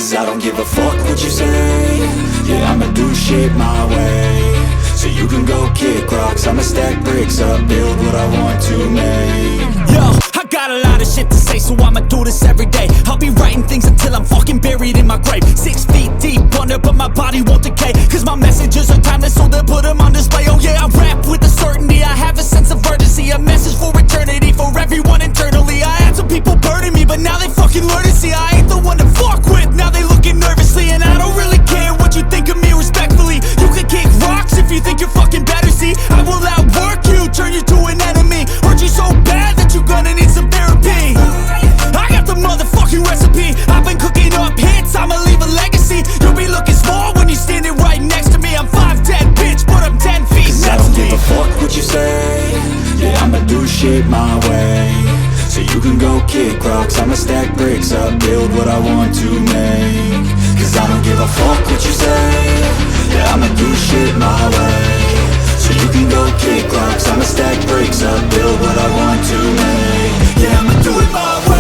Cause I don't give a fuck what you say. Yeah, I'ma do shit my way. So you can go kick rocks, I'ma stack bricks up, build what I want to make. Yo, I got a lot of shit to say, so I'ma do this every day. I'll be writing things until I'm fucking buried in my grave. 6 feet deep under, but my body won't decay. Cause my messages are timeless, so they'll put them on display. Oh yeah, I rap with a certainty, I have a sense of urgency. A message for eternity, for everyone internally. I had some people burning me, but now they fucking learn to see I ain't the one to fuck with, now they looking nervously. And I don't really care what you think of me, respectfully. You can kick rocks if you think you're fucking better, see. I will outwork you, turn you to an enemy. Hurt you so bad that you're gonna need some therapy. I got the motherfucking recipe. I've been cooking up hits, I'ma leave a legacy. You'll be looking small when you're standing right next to me. I'm 5'10", bitch, but I'm 10 feet Cause next I don't to me. give a fuck what you say. Yeah, I'ma do shit my way. So you can go kick rocks, I'ma stack bricks up, build what I want to make. Cause I don't give a fuck what you say. Yeah, I'ma do shit my way. So you can go kick rocks, I'ma stack bricks up, build what I want to make. Yeah, I'ma do it my way.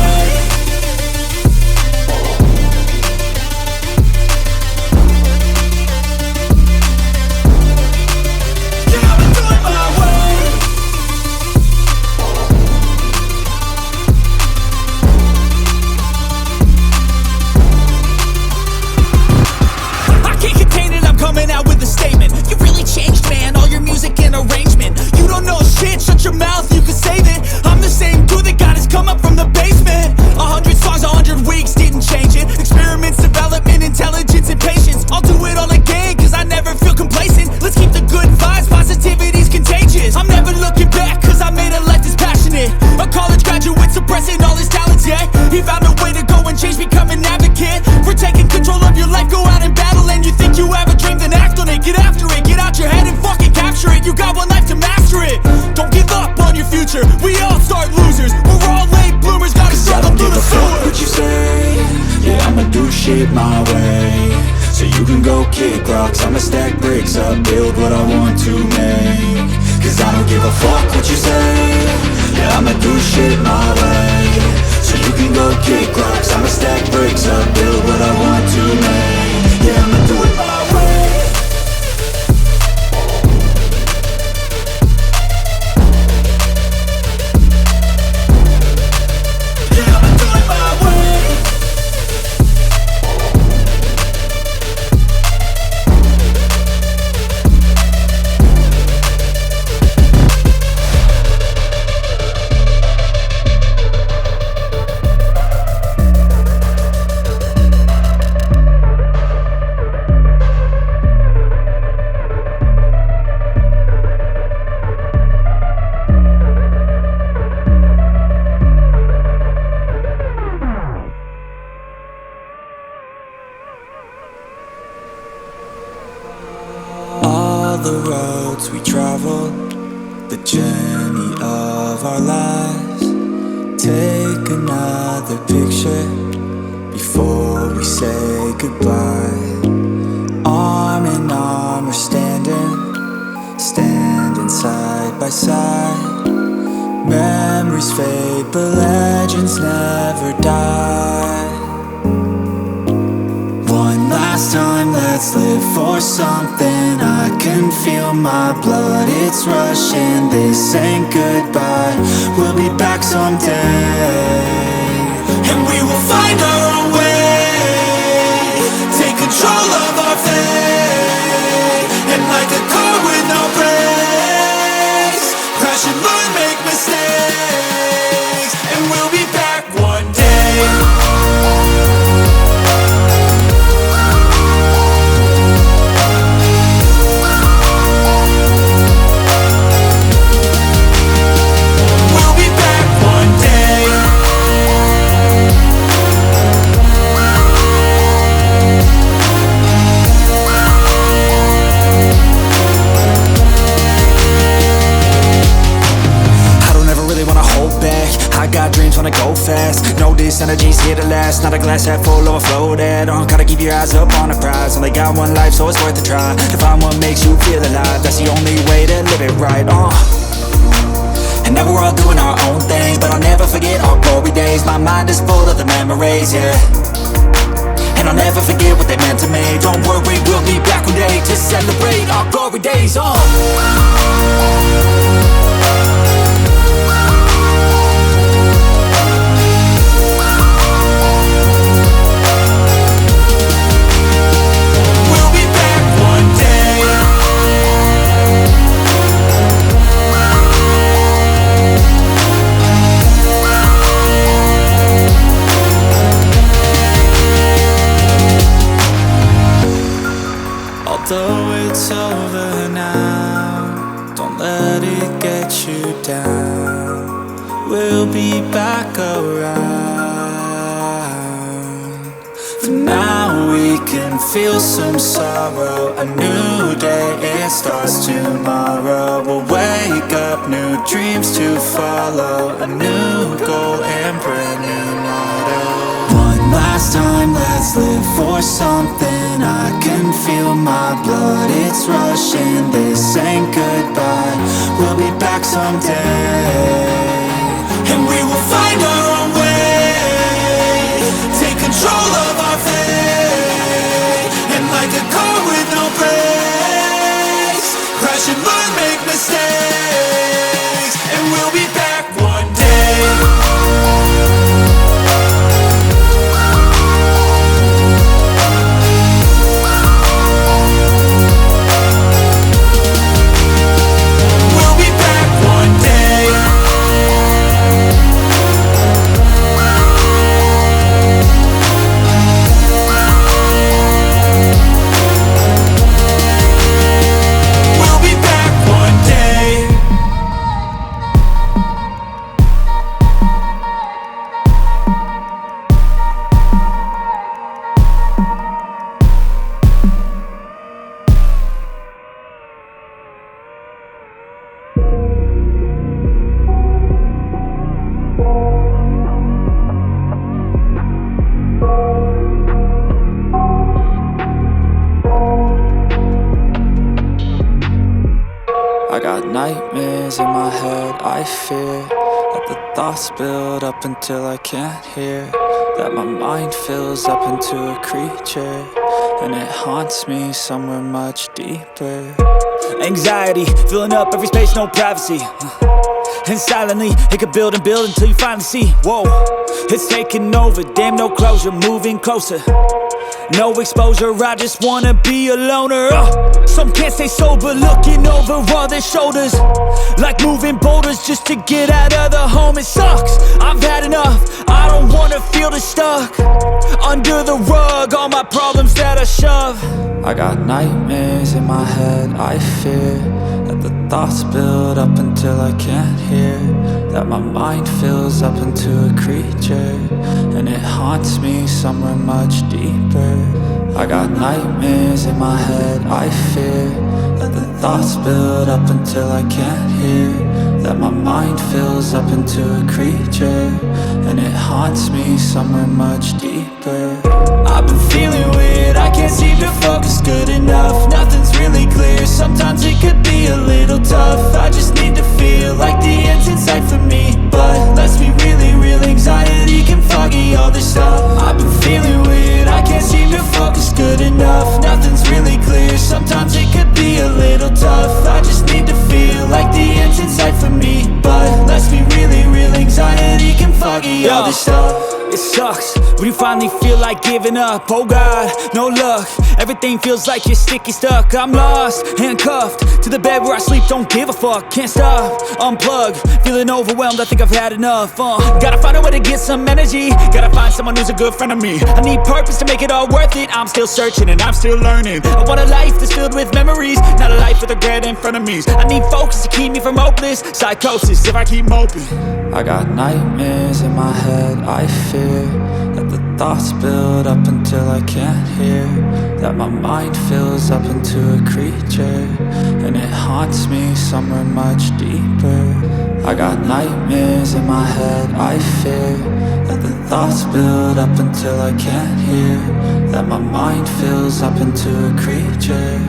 Coming out with a statement. You really changed, man, all your music and arrangement. You don't know shit, shut your mouth, you can save it. I'm the same dude that got his come up from the basement. 100 songs, 100 weeks, didn't change it. Experiments, development, intelligence, and patience. I'll do it all again, cause I never feel complacent. Let's keep the good vibes, positivity's contagious. I'm never looking back, cause I made a life that's passionate. A college graduate suppressing all his talents, yeah. He found a way to go and change, become an advocate. For taking control of your life, go out and battle. And you think you have a dream, then act on it. Get after it, get out your head and fucking capture it. You got one life to master it. Don't give up on your future, we all start losers. We're all late bloomers, gotta struggle through the sewer. What you say? Yeah, I'ma do shit my way. So you can go kick rocks, I'ma stack bricks up, build what I want to make. Cause I don't give a fuck what you say. Yeah, I'ma do shit my way. So you can go kick rocks, I'ma stack bricks up, build what I want to make. Yeah, I'ma do it my way. Yeah, I'ma do it my way. The roads we travel, the journey of our lives. Take another picture before we say goodbye. Arm in arm we're standing side by side. Memories fade but legends never die. One last time, let's live for something. I can feel my blood, it's rushing. This ain't goodbye, we'll be back someday. And we will find our own way. Take control of our fate. And like a car with no brakes, crash and learn, make mistakes. And we'll be back one day. Wanna go fast, know this energy's here to last. Not a glass half full, overflow that. Gotta keep your eyes up on the prize. Only got one life, so it's worth a try. To find what makes you feel alive, that's the only way to live it right. And now we're all doing our own thing, but I'll never forget our glory days. My mind is full of the memories, yeah. And I'll never forget what they meant to me. Don't worry, we'll be back one day to celebrate our glory days. We'll be back one day. Although it's over now, don't let it get you down. We'll be back around. For now we can feel some sorrow. A new day, it starts tomorrow. We'll wake up, new dreams to follow. A new goal and brand new motto. One last time, let's live for something. I can feel my blood, it's rushing. This ain't goodbye, we'll be back someday. And we will find our own way, take control of our fate. And like a car with no brakes, crash and learn, make mistakes. And we'll be back one day. I got nightmares in my head, I fear that the thoughts build up until I can't hear. That my mind fills up into a creature, and it haunts me somewhere much deeper. Anxiety, filling up every space, no privacy. And silently, it could build and build until you finally see. Whoa, it's taking over, damn no closure, moving closer. No exposure, I just wanna be a loner. Some can't stay sober, looking over all their shoulders, like moving boulders just to get out of the home. It sucks, I've had enough, I don't wanna feel the stuck under the rug, all my problems that I shove. I got nightmares in my head, I fear that the thoughts build up until I can't hear. That my mind fills up into a creature, and it haunts me somewhere much deeper. I got nightmares in my head, I fear that the thoughts build up until I can't hear. That my mind fills up into a creature, and it haunts me somewhere much deeper. I've been feeling weird, I can't seem to focus good enough. Nothing's really clear, sometimes it could be a little tough. I just need to feel like the end's in sight for me, but let's be really real, anxiety can foggy all this stuff. I've been feeling weird, I can't seem to focus good enough. Nothing's really clear, sometimes it could be a little tough. I just need to feel like the end's in sight for me, but let's be really real, anxiety can foggy all this stuff. It sucks when you finally feel like giving up. Oh God, no luck, everything feels like you're sticky stuck. I'm lost, handcuffed to the bed where I sleep, don't give a fuck. Can't stop, unplug, feeling overwhelmed, I think I've had enough. Gotta find a way to get some energy, gotta find someone who's a good friend of me. I need purpose to make it all worth it, I'm still searching and I'm still learning. I want a life that's filled with memories, not a life with regret in front of me. I need focus to keep me from hopeless psychosis if I keep moping. I got nightmares in my head, I fear that the thoughts build up until I can't hear. That my mind fills up into a creature, and it haunts me somewhere much deeper. I got nightmares in my head, I fear that the thoughts build up until I can't hear. That my mind fills up into a creature,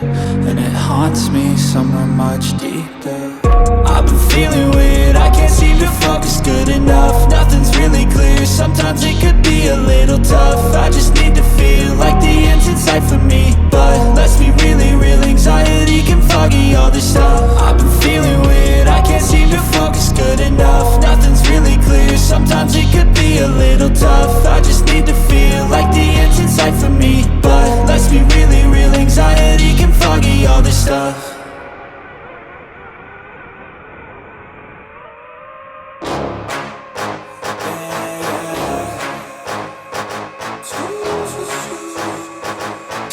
and it haunts me somewhere much deeper. I've been feeling weird, I can't seem to focus good enough. Nothing's really clear, sometimes it could be a little tough. I just need to feel like tough, I just need to feel like the end's in sight for me. But let's be really real, anxiety can foggy all this stuff.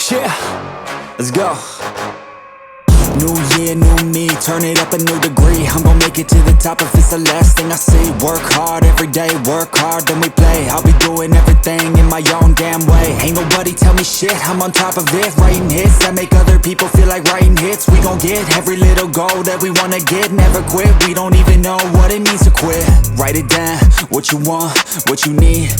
Yeah, let's go. New year, new me, turn it up a new degree. I'm gon' make it to the top if it's the last thing I see. Work hard every day, work hard, then we play. I'll be doing everything in my own damn way. Ain't nobody tell me shit, I'm on top of it. Writing hits that make other people feel like writing hits. We gon' get every little goal that we wanna get. Never quit, we don't even know what it means to quit. Write it down, what you want, what you need.